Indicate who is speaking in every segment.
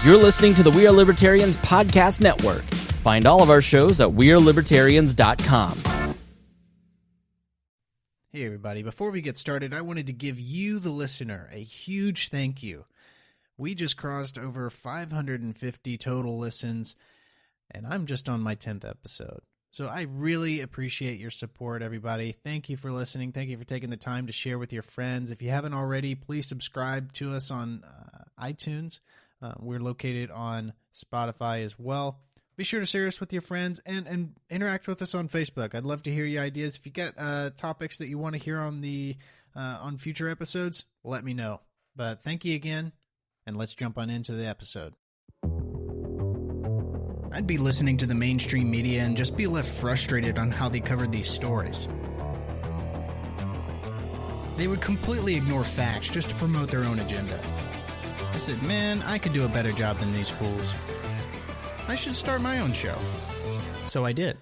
Speaker 1: You're listening to the We Are Libertarians podcast network. Find all of our shows at wearelibertarians.com.
Speaker 2: Hey everybody, before we get started, I wanted to give you, the listener, a huge thank you. We just crossed over 550 total listens, and I'm just on my 10th episode. So I really appreciate your support, everybody. Thank you for listening. Thank you for taking the time to share with your friends. If you haven't already, please subscribe to us on iTunes. We're located on Spotify as well. Be sure to share us with your friends and interact with us on Facebook. I'd love to hear your ideas. If you get topics that you want to hear on future episodes, let me know. But thank you again, and let's jump on into the episode. I'd be listening to the mainstream media and just be left frustrated on how they covered these stories. They would completely ignore facts just to promote their own agenda. I said, man, I could do a better job than these fools. I should start my own show. So I did.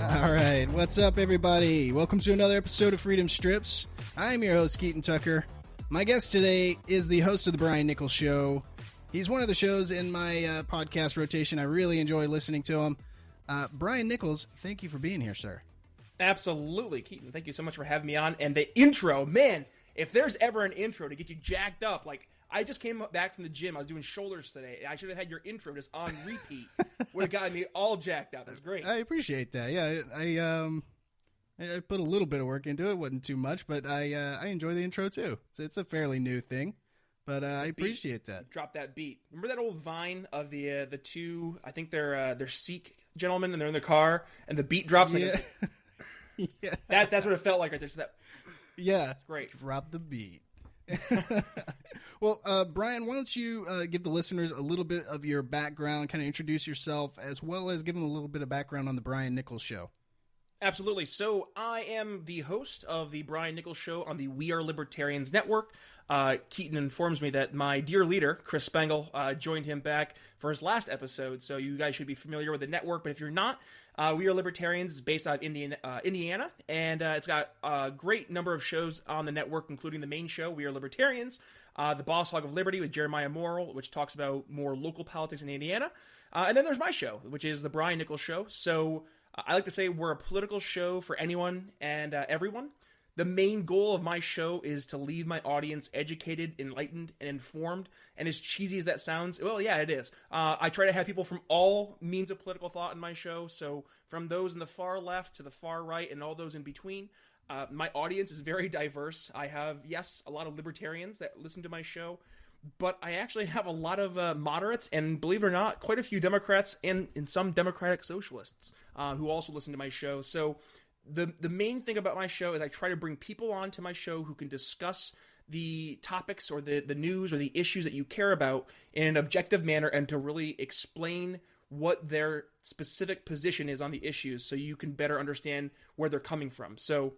Speaker 2: All right, what's up, everybody? Welcome to another episode of Freedom Strips. I'm your host, Keaton Tucker. My guest today is the host of the Brian Nichols Show. He's one of the shows in my podcast rotation. I really enjoy listening to him. Brian Nichols, thank you for being here, sir.
Speaker 3: Absolutely, Keaton. Thank you so much for having me on. And the intro, man, if there's ever an intro to get you jacked up, like I just came back from the gym. I was doing shoulders today. I should have had your intro just on repeat. Would have gotten me all jacked up. It was great.
Speaker 2: I appreciate that. Yeah, I put a little bit of work into it. It wasn't too much, but I enjoy the intro too. It's a fairly new thing, but I appreciate that.
Speaker 3: Drop that beat. Remember that old Vine of the two? I think they're Sikh gentlemen, and they're in the car, and the beat drops.
Speaker 2: Yeah.
Speaker 3: Yeah. That's what it felt like right there. So that.
Speaker 2: Yeah,
Speaker 3: it's great.
Speaker 2: Drop the beat. Well, Brian, why don't you give the listeners a little bit of your background, kind of introduce yourself, as well as give them a little bit of background on the Brian Nichols Show.
Speaker 3: Absolutely. So I am the host of the Brian Nichols Show on the We Are Libertarians network. Keaton informs me that my dear leader, Chris Spangle, joined him back for his last episode. So you guys should be familiar with the network. But if you're not, We Are Libertarians is based out of Indiana. And it's got a great number of shows on the network, including the main show, We Are Libertarians. The Boss Hog of Liberty with Jeremiah Morrill, which talks about more local politics in Indiana. And then there's my show, which is the Brian Nichols Show. So I like to say we're a political show for anyone and everyone. The main goal of my show is to leave my audience educated, enlightened, and informed. And as cheesy as that sounds, well, yeah, it is. I try to have people from all means of political thought in my show. So from those in the far left to the far right and all those in between. My audience is very diverse. I have, yes, a lot of libertarians that listen to my show. But I actually have a lot of moderates and, believe it or not, quite a few Democrats and some Democratic socialists who also listen to my show. So the main thing about my show is I try to bring people on to my show who can discuss the topics or the news or the issues that you care about in an objective manner and to really explain what their specific position is on the issues so you can better understand where they're coming from. So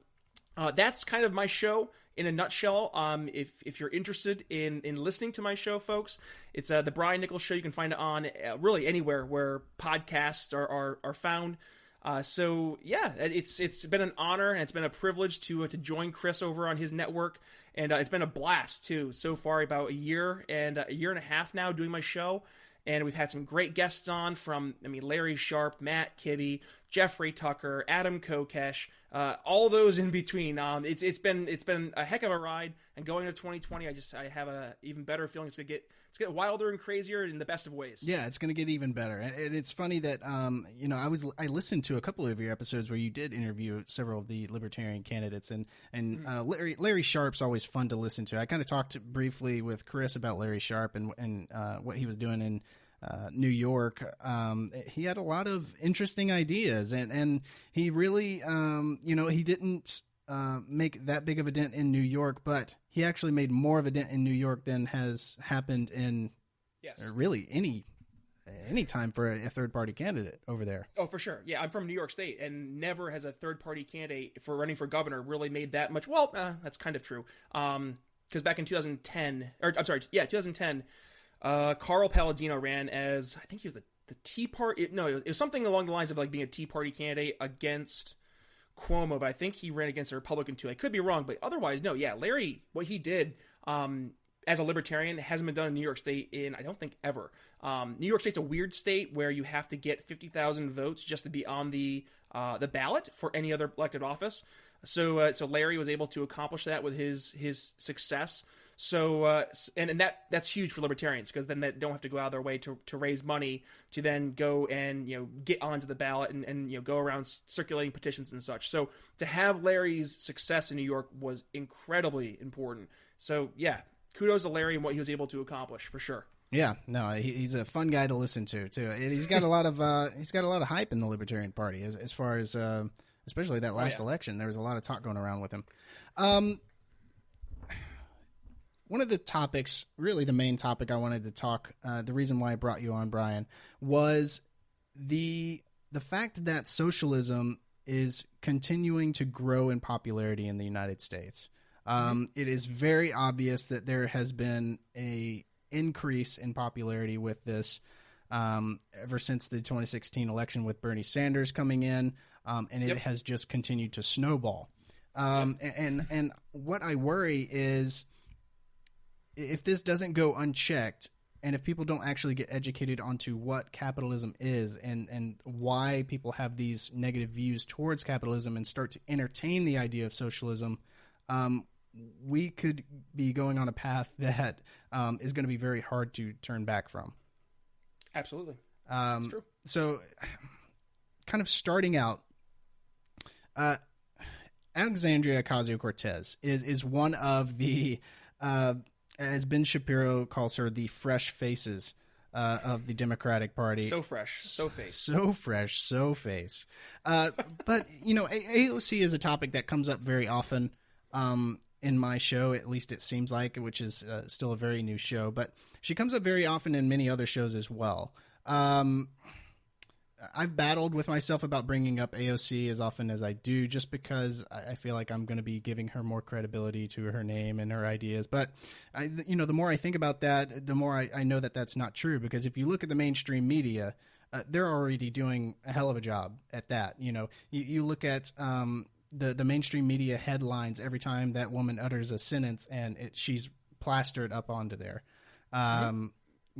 Speaker 3: that's kind of my show in a nutshell. If you're interested in listening to my show, folks, it's the Brian Nichols Show. You can find it on really anywhere where podcasts are found. So yeah, it's been an honor and it's been a privilege to join Chris over on his network, and it's been a blast too. So far, about a year and a half now doing my show. And we've had some great guests on from, Larry Sharp, Matt Kibbe, Jeffrey Tucker, Adam Kokesh, all those in between. It's been a heck of a ride. And going into 2020, I have a even better feeling. It's gonna get wilder and crazier in the best of ways.
Speaker 2: Yeah, it's gonna get even better. And it's funny that I listened to a couple of your episodes where you did interview several of the libertarian candidates, and Larry Sharp's always fun to listen to. I kind of talked briefly with Chris about Larry Sharp and what he was doing in New York. He had a lot of interesting ideas, and he really, he didn't make that big of a dent in New York, but he actually made more of a dent in New York than has happened in really any time for a third-party candidate over there.
Speaker 3: Oh, for sure. Yeah, I'm from New York State, and never has a third-party candidate for running for governor really made that much. Well, that's kind of true. Because back in 2010, Carl Palladino ran as, I think he was the Tea Party. No, it was something along the lines of like being a Tea Party candidate against Cuomo, but I think he ran against a Republican too. I could be wrong, but otherwise, no. Yeah, Larry, what he did as a libertarian hasn't been done in New York State in, I don't think, ever. New York State's a weird state where you have to get 50,000 votes just to be on the ballot for any other elected office. So Larry was able to accomplish that with his success. So and that's huge for libertarians, because then they don't have to go out of their way to raise money to then go and get onto the ballot and go around circulating petitions and such. So to have Larry's success in New York was incredibly important. So yeah, kudos to Larry and what he was able to accomplish, for sure.
Speaker 2: Yeah, no, he's a fun guy to listen to too. And he's got a lot of hype in the Libertarian Party as far as especially that last election. There was a lot of talk going around with him. One of the topics, really the main topic I wanted to talk, the reason why I brought you on, Brian, was the fact that socialism is continuing to grow in popularity in the United States. It is very obvious that there has been a increase in popularity with this ever since the 2016 election, with Bernie Sanders coming in, and it has just continued to snowball. And what I worry is, if this doesn't go unchecked, and if people don't actually get educated onto what capitalism is and why people have these negative views towards capitalism and start to entertain the idea of socialism, we could be going on a path that is going to be very hard to turn back from.
Speaker 3: Absolutely. That's true.
Speaker 2: So kind of starting out, Alexandria Ocasio-Cortez is one of the as Ben Shapiro calls her, the fresh faces of the Democratic Party.
Speaker 3: So fresh, so face.
Speaker 2: So fresh, so face. But, AOC is a topic that comes up very often in my show, at least it seems like, which is still a very new show. But she comes up very often in many other shows as well. I've battled with myself about bringing up AOC as often as I do, just because I feel like I'm going to be giving her more credibility to her name and her ideas. But the more I think about that, the more I know that that's not true, because if you look at the mainstream media, they're already doing a hell of a job at that. You look at the mainstream media headlines every time that woman utters a sentence, and she's plastered up onto there.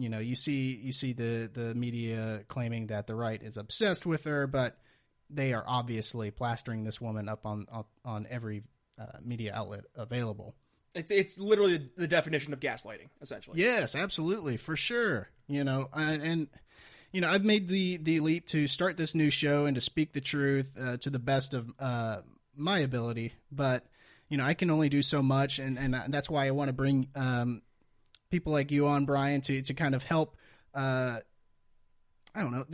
Speaker 2: You see the media claiming that the right is obsessed with her, but they are obviously plastering this woman up on every media outlet available.
Speaker 3: It's literally the definition of gaslighting, essentially.
Speaker 2: Yes, absolutely, for sure. I've made the leap to start this new show and to speak the truth to the best of my ability, but I can only do so much, and that's why I want to bring people like you on, Brian, to kind of help,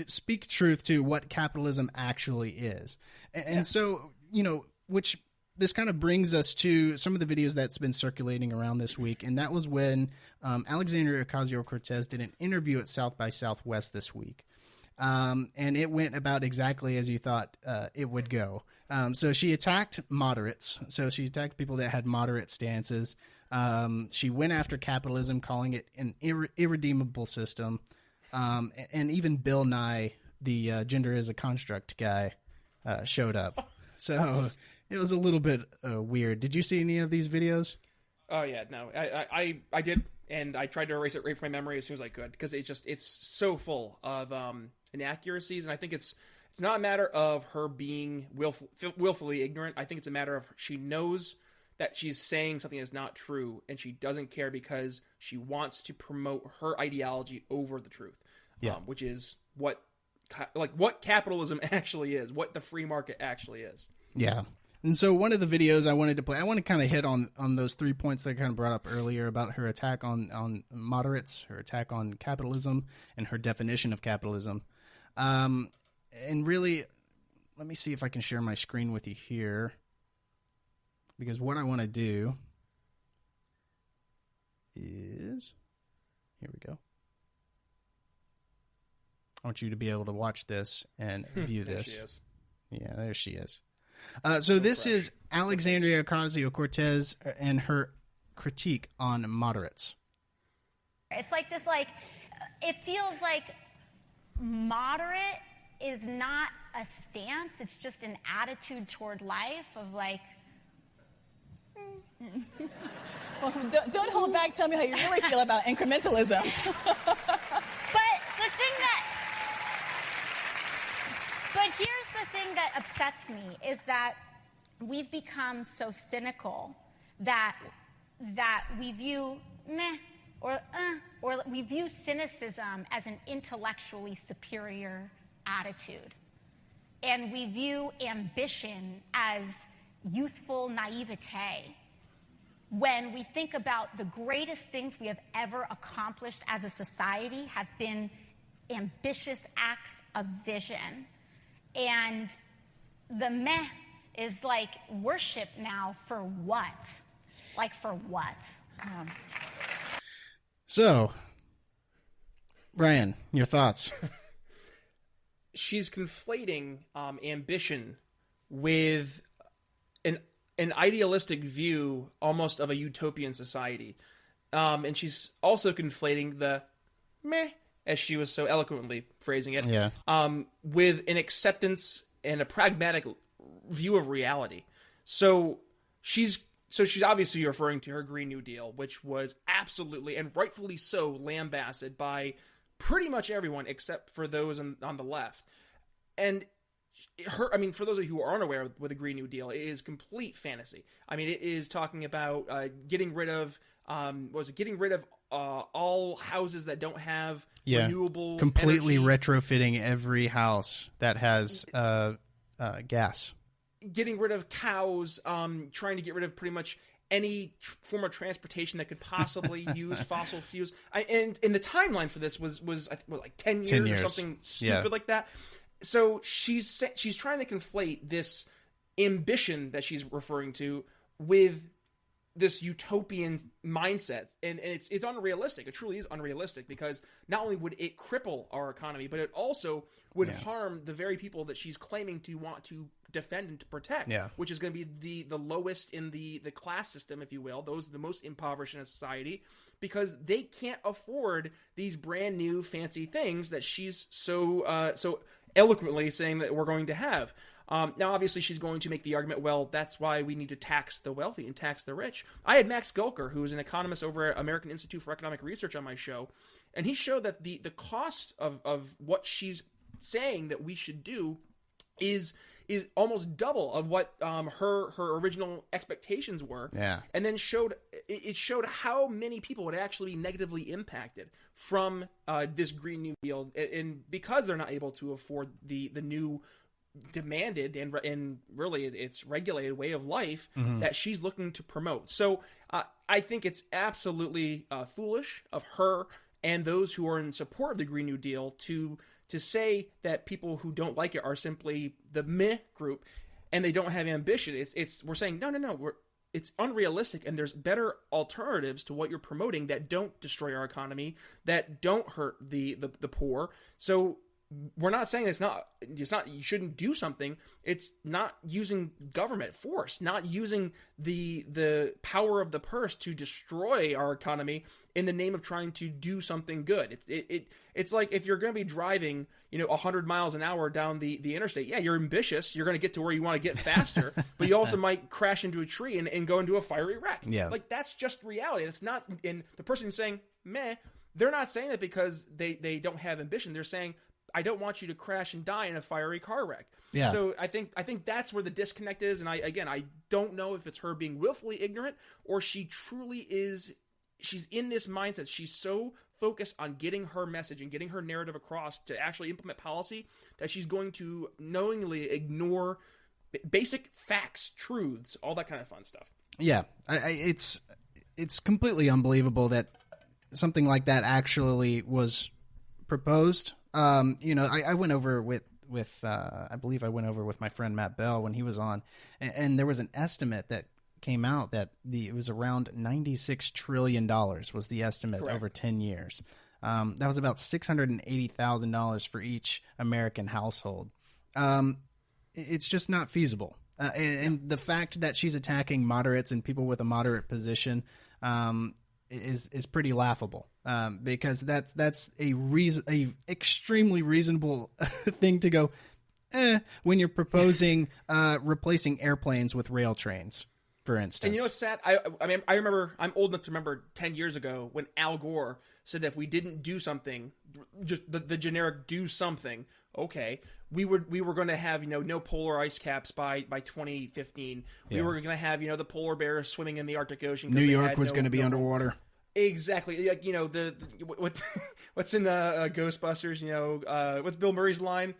Speaker 2: speak truth to what capitalism actually is. And so, which this kind of brings us to some of the videos that's been circulating around this week. And that was when Alexandria Ocasio-Cortez did an interview at South by Southwest this week. And it went about exactly as you thought it would go. So she attacked moderates. So she attacked people that had moderate stances. She went after capitalism, calling it an irredeemable system. And even Bill Nye, the gender is a construct guy, showed up. So it was a little bit weird. Did you see any of these videos?
Speaker 3: Oh yeah, no, I did, and I tried to erase it right from my memory as soon as I could, because it's so full of inaccuracies, and I think it's not a matter of her being willfully ignorant. I think it's a matter of she knows that she's saying something that's not true, and she doesn't care because she wants to promote her ideology over the truth, which is what capitalism actually is, what the free market actually is.
Speaker 2: Yeah. And so one of the videos I wanted to play, I want to kind of hit on those 3 points that I kind of brought up earlier about her attack on moderates, her attack on capitalism, and her definition of capitalism. And really, let me see if I can share my screen with you here, because what I want to do is, here we go. I want you to be able to watch this and view this.
Speaker 3: There she is.
Speaker 2: Yeah, there she is. So this fresh. Is Alexandria Ocasio-Cortez and her critique on moderates.
Speaker 4: It's like this, it feels like moderate is not a stance. It's just an attitude toward life of
Speaker 5: Well, don't hold back. Tell me how you really feel about incrementalism.
Speaker 4: But here's the thing that upsets me is that we've become so cynical that we view or we view cynicism as an intellectually superior attitude. And we view ambition as youthful naivete. When we think about the greatest things we have ever accomplished as a society have been ambitious acts of vision. And the meh is like worship now for what? Like for what?
Speaker 2: So, Brian, your thoughts?
Speaker 3: She's conflating ambition with an idealistic view almost of a utopian society. And she's also conflating the meh, as she was so eloquently phrasing it, with an acceptance and a pragmatic view of reality. So she's obviously referring to her Green New Deal, which was absolutely and rightfully so lambasted by pretty much everyone except for those on the left. And for those of you who aren't aware with the Green New Deal, it is complete fantasy. I mean, it is talking about getting rid of all houses that don't have renewable
Speaker 2: completely
Speaker 3: energy.
Speaker 2: Retrofitting every house that has gas.
Speaker 3: Getting rid of cows, trying to get rid of pretty much any form of transportation that could possibly use fossil fuels. And the timeline for this was like 10 years or something stupid like that. So she's trying to conflate this ambition that she's referring to with this utopian mindset, and it's unrealistic. It truly is unrealistic, because not only would it cripple our economy, but it also would harm the very people that she's claiming to want to defend and to protect, which is going to be the lowest in the class system, if you will. Those are the most impoverished in a society, because they can't afford these brand new fancy things that she's so eloquently saying that we're going to have. Now, obviously, she's going to make the argument, well, that's why we need to tax the wealthy and tax the rich. I had Max Gulker, who is an economist over at American Institute for Economic Research, on my show, and he showed that the cost of what she's saying that we should do is almost double of what her original expectations were. Yeah. And then showed how many people would actually be negatively impacted from this Green New Deal, and because they're not able to afford the new demanded and really it's regulated way of life that she's looking to promote. So I think it's absolutely foolish of her and those who are in support of the Green New Deal to say that people who don't like it are simply the meh group and they don't have ambition. We're saying no. It's unrealistic, and there's better alternatives to what you're promoting that don't destroy our economy, that don't hurt the poor. So we're not saying it's not you shouldn't do something. It's not using government force, not using the power of the purse to destroy our economy in the name of trying to do something good. It's like if you're going to be driving 100 miles an hour down the interstate, you're ambitious, you're going to get to where you want to get faster, but you also might crash into a tree and go into a fiery wreck. Like, that's just reality. It's not. And the person who's saying meh, they're not saying that because they don't have ambition. They're saying, I don't want you to crash and die in a fiery car wreck. Yeah. So I think that's where the disconnect is. And I don't know if it's her being willfully ignorant or she truly is. She's in this mindset. She's so focused on getting her message and getting her narrative across to actually implement policy that she's going to knowingly ignore basic facts, truths, all that kind of fun stuff. Yeah,
Speaker 2: it's completely unbelievable that something like that actually was proposed. I went over with I believe I went over with my friend Matt Bell when he was on, and there was an estimate that came out that it was around $96 trillion was the estimate. Correct. Over 10 years. That was about $680,000 for each American household. It's just not feasible. And the fact that she's attacking moderates and people with a moderate position is pretty laughable. Because that's a extremely reasonable thing to go when you're proposing replacing airplanes with rail trains. for instance.
Speaker 3: And you know what's sad? I mean, I remember, I'm old enough to remember 10 years ago when Al Gore said that if we didn't do something, just the generic do something, okay, we were going to have, no polar ice caps by 2015. We were going to have, the polar bears swimming in the Arctic Ocean.
Speaker 2: New York was going to be underwater.
Speaker 3: Exactly. Like, what's in Ghostbusters, what's Bill Murray's line?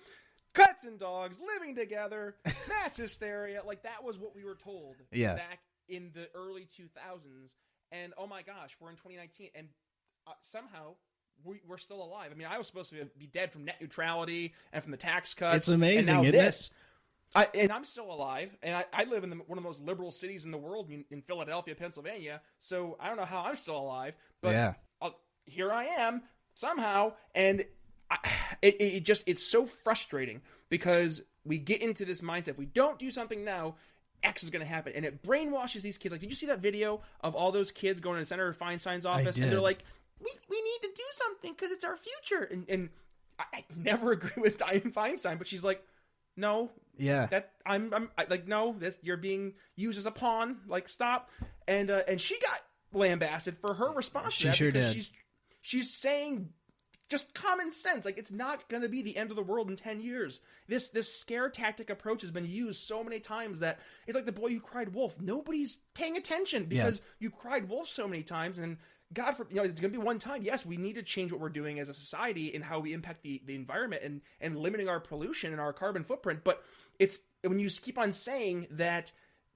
Speaker 3: Cats and dogs living together, mass hysteria. Like, that was what we were told back in the early 2000s. And, oh my gosh, we're in 2019, and somehow we're still alive. I mean, I was supposed to be dead from net neutrality and from the tax cuts.
Speaker 2: It's amazing,
Speaker 3: and now
Speaker 2: isn't
Speaker 3: this. And I'm still alive, and I live in one of the most liberal cities in the world, in Philadelphia, Pennsylvania, so I don't know how I'm still alive, but here I am, somehow, and it's so frustrating, because we get into this mindset, if we don't do something now, X is going to happen, and it brainwashes these kids. Like, did you see that video of all those kids going to Senator Feinstein's office, and they're like, we need to do something, because it's our future, and I never agree with Dianne Feinstein, but she's like, no, that I'm like, no, you're being used as a pawn. Like, stop. And she got lambasted for her response.
Speaker 2: She sure did.
Speaker 3: She's saying just common sense. Like, it's not going to be the end of the world in 10 years. This scare tactic approach has been used so many times that it's like the boy who cried wolf. Nobody's paying attention because you cried wolf so many times, and God, it's going to be one time. Yes, we need to change what we're doing as a society and how we impact the environment and limiting our pollution and our carbon footprint. But it's when you keep on saying that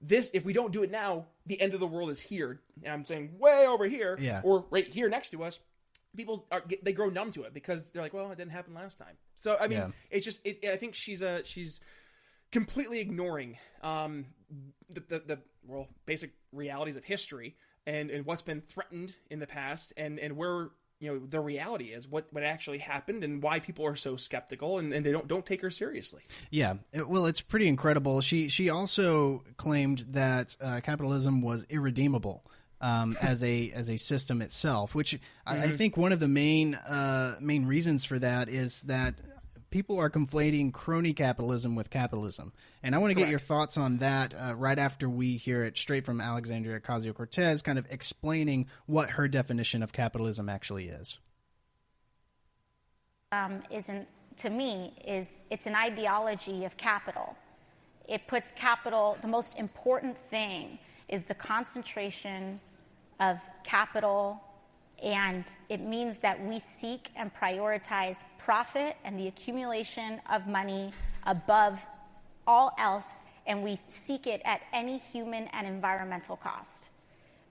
Speaker 3: if we don't do it now, the end of the world is here. And I'm saying way over here or right here next to us. People they grow numb to it because they're like, well, it didn't happen last time. So, I mean, it's just, I think she's completely ignoring the basic realities of history and what's been threatened in the past and where, the reality is, what actually happened and why people are so skeptical and they don't take her seriously. Yeah.
Speaker 2: Well, it's pretty incredible. She also claimed that capitalism was irredeemable. As a system itself, which I think one of the main reasons for that is that people are conflating crony capitalism with capitalism. And I want to get your thoughts on that right after we hear it straight from Alexandria Ocasio-Cortez, kind of explaining what her definition of capitalism actually is.
Speaker 4: To me, it's an ideology of capital. It puts capital, the most important thing is the concentration of capital, and it means that we seek and prioritize profit and the accumulation of money above all else, and we seek it at any human and environmental cost.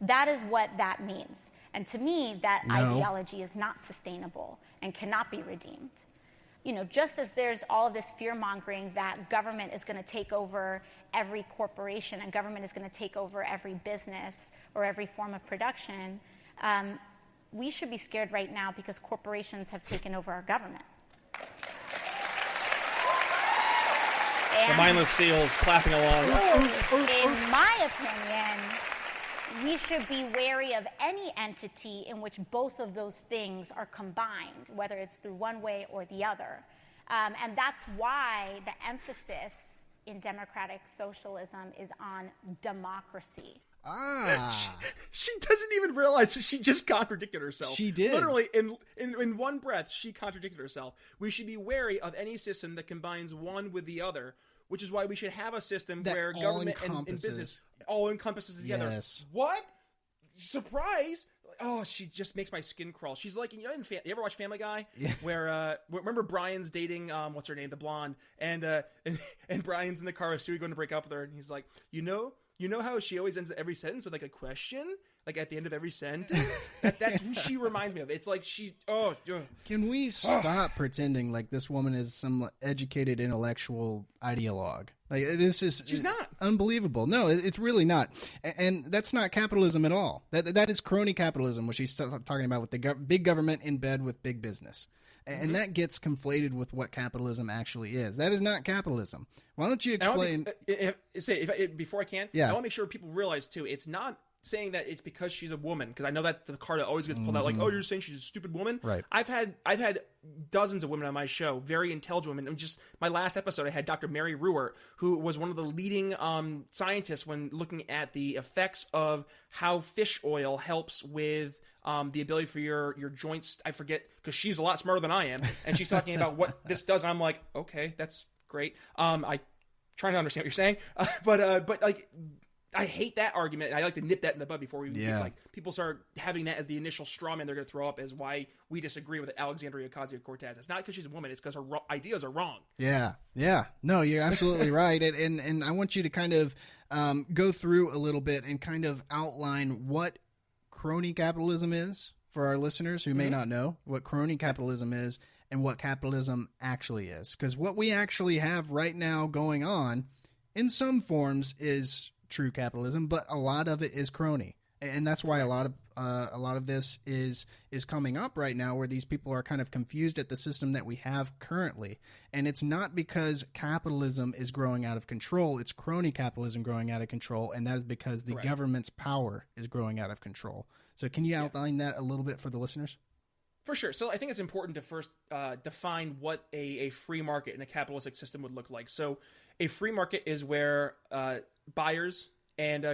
Speaker 4: That is what that means. And to me, that ideology is not sustainable and cannot be redeemed. Just as there's all of this fear-mongering that government is going to take over every corporation and government is going to take over every business or every form of production, we should be scared right now because corporations have taken over our government.
Speaker 3: The mindless seals clapping along.
Speaker 4: In my opinion, we should be wary of any entity in which both of those things are combined, whether it's through one way or the other. And that's why the emphasis in democratic socialism is on democracy.
Speaker 3: She doesn't even realize that she just contradicted herself.
Speaker 2: She did.
Speaker 3: Literally, in one breath, she contradicted herself. We should be wary of any system that combines one with the other, which is why we should have a system
Speaker 2: that
Speaker 3: where government and business all encompasses together.
Speaker 2: Yes.
Speaker 3: What? Surprise! Oh, she just makes my skin crawl. She's like, you ever watch Family Guy?
Speaker 2: Yeah.
Speaker 3: Where remember Brian's dating what's her name, the blonde, and Brian's in the car with Stewie going to break up with her, and he's like, you know how she always ends every sentence with like a question, like at the end of every sentence. That's who she reminds me of. It's like
Speaker 2: Can we stop pretending like this woman is some educated intellectual ideologue? Like she's
Speaker 3: not.
Speaker 2: Unbelievable. No, it's really not. And that's not capitalism at all. That is crony capitalism, which she's talking about with the big government in bed with big business. And that gets conflated with what capitalism actually is. That is not capitalism. Why don't you explain?
Speaker 3: Before I can, I want to make sure people realize too, it's not saying that it's because she's a woman, because I know that the card that always gets pulled out, like, oh, you're saying she's a stupid woman.
Speaker 2: Right.
Speaker 3: I've had dozens of women on my show, very intelligent women. And just my last episode, I had Dr. Mary Ruwart, who was one of the leading scientists when looking at the effects of how fish oil helps with the ability for your joints. I forget, because she's a lot smarter than I am, and she's talking about what this does. And I'm like, okay, that's great. I trying to understand what you're saying, but like, I hate that argument, and I like to nip that in the bud before we like people start having that as the initial straw man they're going to throw up as why we disagree with Alexandria Ocasio-Cortez. It's not because she's a woman; it's because her ideas are wrong.
Speaker 2: Yeah. No, you're absolutely right, and I want you to kind of go through a little bit and kind of outline what crony capitalism is for our listeners who may not know what crony capitalism is and what capitalism actually is, because what we actually have right now going on, in some forms, is true capitalism, but a lot of it is crony, and that's why a lot of this is coming up right now, where these people are kind of confused at the system that we have currently. And it's not because capitalism is growing out of control; it's crony capitalism growing out of control, and that is because the government's power is growing out of control. So, can you outline that a little bit for the listeners?
Speaker 3: For sure. So I think it's important to first define what a free market in a capitalistic system would look like. So a free market is where buyers and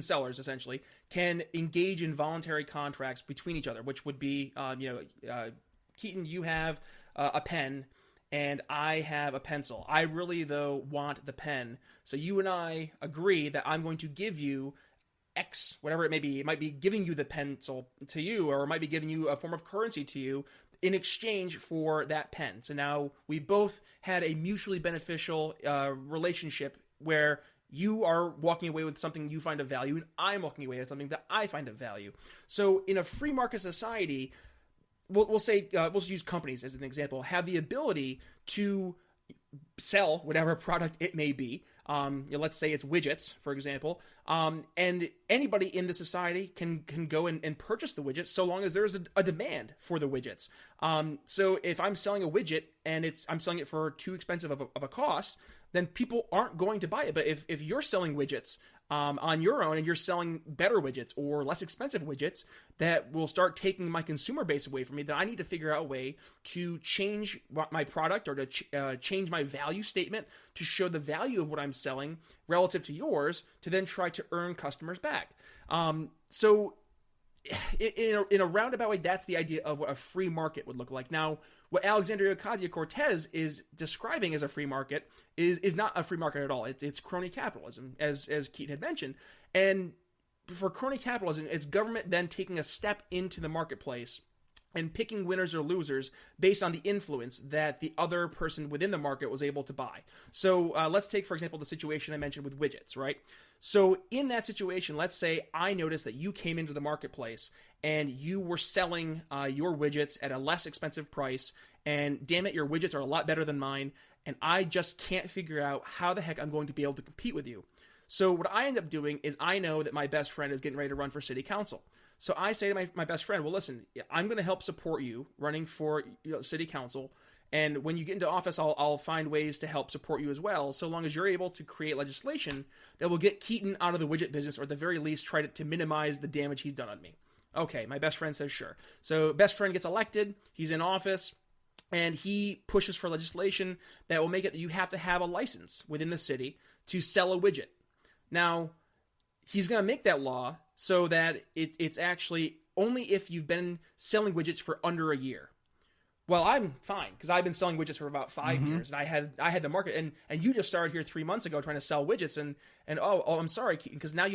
Speaker 3: sellers essentially can engage in voluntary contracts between each other, which would be, Keaton, you have a pen and I have a pencil. I really, though, want the pen. So you and I agree that I'm going to give you X, whatever it may be. It might be giving you the pencil to you, or it might be giving you a form of currency to you in exchange for that pen. So now we both had a mutually beneficial relationship where you are walking away with something you find of value, and I'm walking away with something that I find of value. So in a free market society, we'll say, we'll just use companies as an example, have the ability to sell whatever product it may be. Let's say it's widgets, for example, and anybody in the society can go and purchase the widgets so long as there's a demand for the widgets. So if I'm selling a widget and I'm selling it for too expensive of a cost, then people aren't going to buy it. But if you're selling widgets on your own and you're selling better widgets or less expensive widgets that will start taking my consumer base away from me, then I need to figure out a way to change my product or to change my value statement to show the value of what I'm selling relative to yours to then try to earn customers back. So in a roundabout way, that's the idea of what a free market would look like. Now, what Alexandria Ocasio-Cortez is describing as a free market is not a free market at all. It's crony capitalism, as Keaton had mentioned. And for crony capitalism, it's government then taking a step into the marketplace and picking winners or losers based on the influence that the other person within the market was able to buy. So let's take, for example, the situation I mentioned with widgets, right? So in that situation, let's say I noticed that you came into the marketplace and you were selling your widgets at a less expensive price, and damn it, your widgets are a lot better than mine, and I just can't figure out how the heck I'm going to be able to compete with you. So what I end up doing is I know that my best friend is getting ready to run for city council. So I say to my best friend, well, listen, I'm going to help support you running for city council. And when you get into office, I'll find ways to help support you as well, so long as you're able to create legislation that will get Keaton out of the widget business, or at the very least try to minimize the damage he's done on me. Okay, my best friend says sure. So best friend gets elected, he's in office, and he pushes for legislation that will make it that you have to have a license within the city to sell a widget. Now, he's going to make that law so that it's actually only if you've been selling widgets for under a year. Well, I'm fine, because I've been selling widgets for about 5 years, and I had the market, and you just started here 3 months ago trying to sell widgets, and I'm sorry, because now you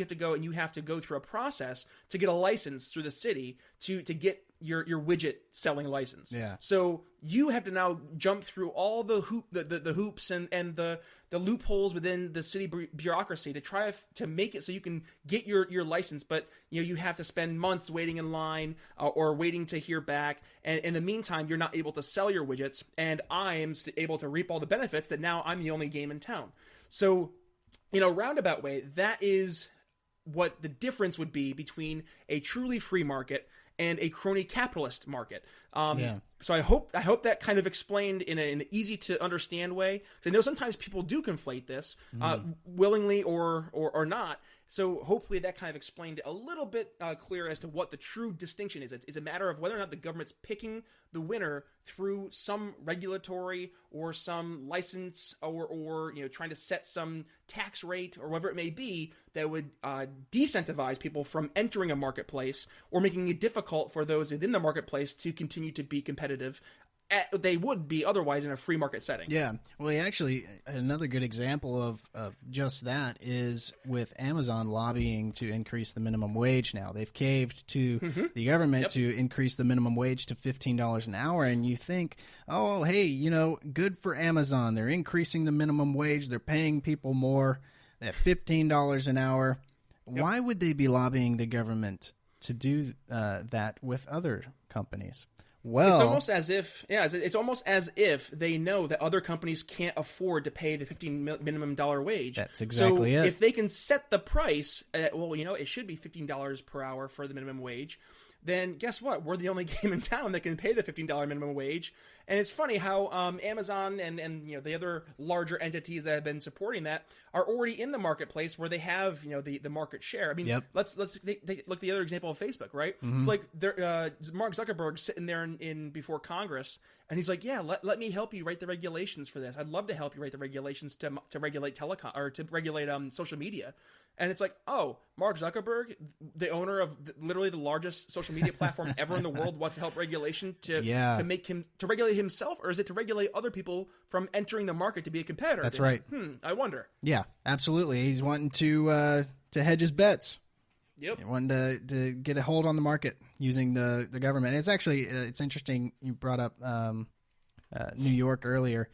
Speaker 3: have to go through a process to get a license through the city to get your widget selling license. Yeah. So you have to now jump through all the hoops and the loopholes within the city bureaucracy to try to make it so you can get your license, but you have to spend months waiting in line or waiting to hear back, and in the meantime you're not able to sell your widgets, and I'm able to reap all the benefits that now I'm the only game in town. So in a roundabout way, that is what the difference would be between a truly free market and a crony capitalist market. So I hope that kind of explained in an easy to understand way. 'Cause I know sometimes people do conflate this, willingly or not. So hopefully that kind of explained a little bit clearer as to what the true distinction is. It's a matter of whether or not the government's picking the winner through some regulatory or some license or trying to set some tax rate or whatever it may be that would disincentivize people from entering a marketplace or making it difficult for those within the marketplace to continue to be competitive. They would be otherwise in a free market setting.
Speaker 2: Yeah. Well, actually, another good example of just that is with Amazon lobbying to increase the minimum wage now. They've caved to the government to increase the minimum wage to $15 an hour. And you think, oh, hey, good for Amazon. They're increasing the minimum wage. They're paying people more at $15 an hour. Yep. Why would they be lobbying the government to do that with other companies? Well,
Speaker 3: it's almost as if they know that other companies can't afford to pay the $15 minimum wage.
Speaker 2: That's exactly it.
Speaker 3: If they can set the price at, it should be $15 per hour for the minimum wage, then guess what? We're the only game in town that can pay the $15 minimum wage. And it's funny how Amazon and the other larger entities that have been supporting that are already in the marketplace where they have the market share. I mean, let's look the other example of Facebook, right? It's like Mark Zuckerberg sitting there in before Congress, and he's like, "Yeah, let me help you write the regulations for this. I'd love to help you write the regulations to regulate telecom or to regulate social media." And it's like, oh, Mark Zuckerberg, the owner of literally the largest social media platform ever in the world, wants to help regulation to regulate himself, or is it to regulate other people from entering the market to be a competitor?
Speaker 2: That's right.
Speaker 3: I wonder.
Speaker 2: Yeah, absolutely. He's wanting to hedge his bets.
Speaker 3: Yep.
Speaker 2: Wanting to get a hold on the market using the government. It's actually it's interesting. You brought up New York earlier.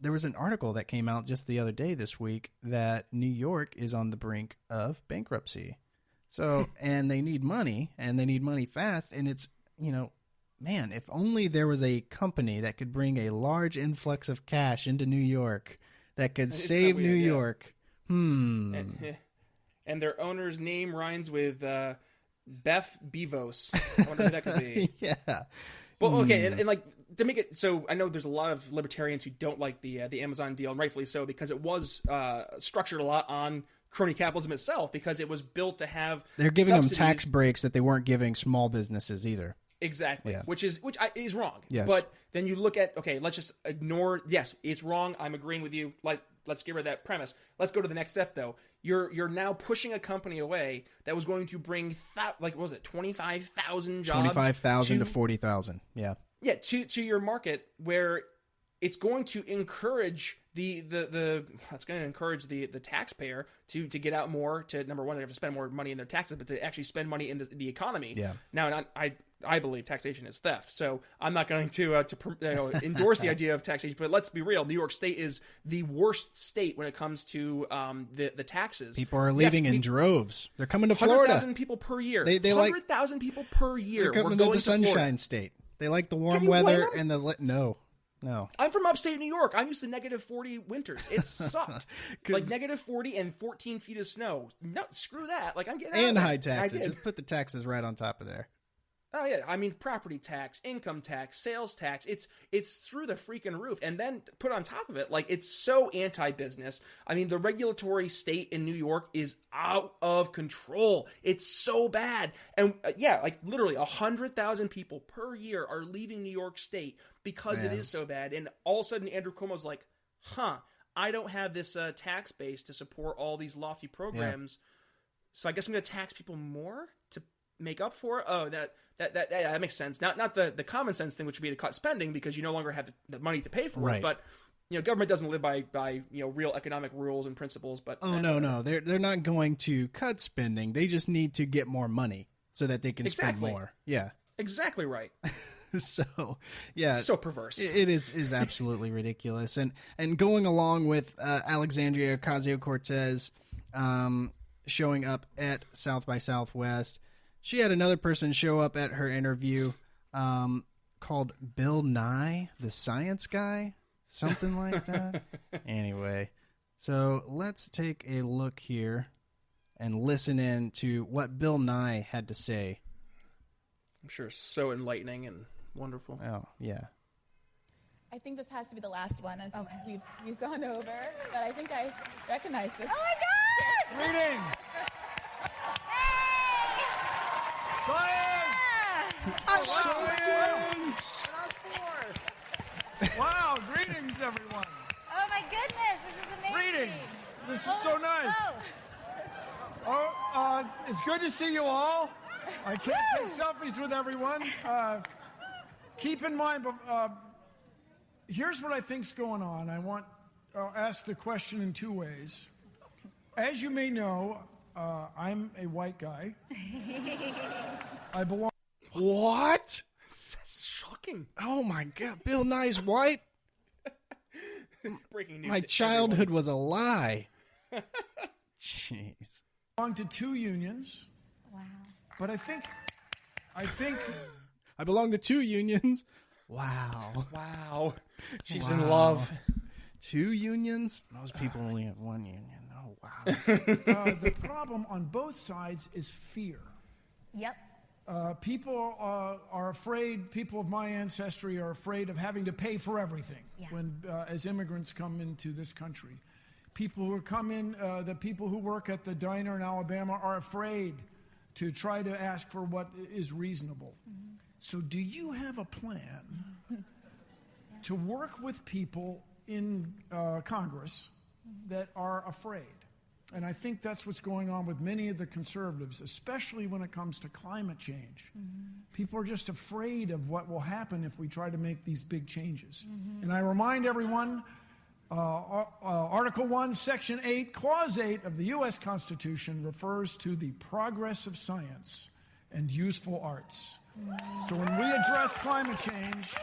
Speaker 2: There was an article that came out just the other day this week that New York is on the brink of bankruptcy. So, and they need money, and they need money fast. And it's, man, if only there was a company that could bring a large influx of cash into New York that could save New York.
Speaker 3: And their owner's name rhymes with Beth Bezos. I wonder who that could be.
Speaker 2: Yeah.
Speaker 3: Well, okay, and like to make it so, I know there's a lot of libertarians who don't like the Amazon deal, and rightfully so, because it was structured a lot on crony capitalism itself, because it was built to have
Speaker 2: they're giving subsidies. Them tax breaks that they weren't giving small businesses either.
Speaker 3: Exactly,
Speaker 2: yeah.
Speaker 3: which is wrong.
Speaker 2: Yes.
Speaker 3: But then you look at, okay, let's just ignore. Yes, it's wrong. I'm agreeing with you. Like, let's get rid of that premise. Let's go to the next step, though. You're now pushing a company away that was going to bring what was it, 25,000 jobs?
Speaker 2: 25,000 to 40,000. Yeah.
Speaker 3: Yeah, to your market where it's going to encourage the taxpayer to get out more, to number one, they have to spend more money in their taxes, but to actually spend money in the economy.
Speaker 2: Yeah.
Speaker 3: Now, I believe taxation is theft, so I'm not going to endorse the idea of taxation. But let's be real: New York State is the worst state when it comes to the taxes.
Speaker 2: People are leaving in droves. They're coming to Florida.
Speaker 3: 100,000 people per year.
Speaker 2: They
Speaker 3: 100,000 people per year.
Speaker 2: They're coming to the Sunshine State. They like the warm weather and the no.
Speaker 3: I'm from upstate New York. I'm used to negative 40 winters. It sucked. Like negative 40 and 14 feet of snow. No, screw that. Like I'm getting out
Speaker 2: and
Speaker 3: of
Speaker 2: high taxes. Just put the taxes right on top of there.
Speaker 3: Oh yeah, I mean property tax, income tax, sales tax. It's through the freaking roof, and then put on top of it, like it's so anti-business. I mean, the regulatory state in New York is out of control. It's so bad, and like literally 100,000 people per year are leaving New York State because it is so bad. And all of a sudden, Andrew Cuomo's like, I don't have this tax base to support all these lofty programs, so I guess I'm going to tax people more to make up for it. Oh, that makes sense. Not the common sense thing, which would be to cut spending because you no longer have the money to pay for it. But government doesn't live by real economic rules and principles. But
Speaker 2: no, they're not going to cut spending. They just need to get more money so that they can spend more. Yeah,
Speaker 3: exactly right.
Speaker 2: So
Speaker 3: perverse.
Speaker 2: It is absolutely ridiculous. And going along with Alexandria Ocasio-Cortez showing up at South by Southwest. She had another person show up at her interview called Bill Nye, the science guy, something like that. Anyway, so let's take a look here and listen in to what Bill Nye had to say.
Speaker 3: I'm sure so enlightening and Wonderful.
Speaker 2: Oh, yeah.
Speaker 5: I think this has to be the last one as we've gone over, but I think I recognize this.
Speaker 4: Oh my gosh!
Speaker 6: Greetings! Science! Wow, greetings, everyone.
Speaker 4: Oh my goodness, this is amazing.
Speaker 6: Greetings. This is so nice. It's good to see you all. I can't take selfies with everyone. Keep in mind, here's what I think's going on. I'll ask the question in two ways. As you may know, I'm a white guy. I belong.
Speaker 2: What?
Speaker 3: That's shocking.
Speaker 2: Oh my God, Bill Nye's white?
Speaker 3: Breaking news.
Speaker 2: My
Speaker 3: to
Speaker 2: childhood was a lie. Jeez.
Speaker 6: Belong to two unions.
Speaker 4: Wow.
Speaker 6: But I think
Speaker 2: I belong to two unions. Wow.
Speaker 3: everyone. Wow. She's
Speaker 2: Wow.
Speaker 3: in love.
Speaker 2: 2 unions? Most people only have 1 union. Oh, wow.
Speaker 6: the problem on both sides is fear.
Speaker 4: Yep.
Speaker 6: People are afraid, people of my ancestry are afraid of having to pay for everything as immigrants come into this country. People who come in, the people who work at the diner in Alabama are afraid to try to ask for what is reasonable. Mm-hmm. So do you have a plan to work with people in Congress that are afraid? And I think that's what's going on with many of the conservatives, especially when it comes to climate change. Mm-hmm. People are just afraid of what will happen if we try to make these big changes. Mm-hmm. And I remind everyone, Article 1, Section 8, Clause 8 of the U.S. Constitution refers to the progress of science and useful arts. Mm-hmm. So when we address climate change,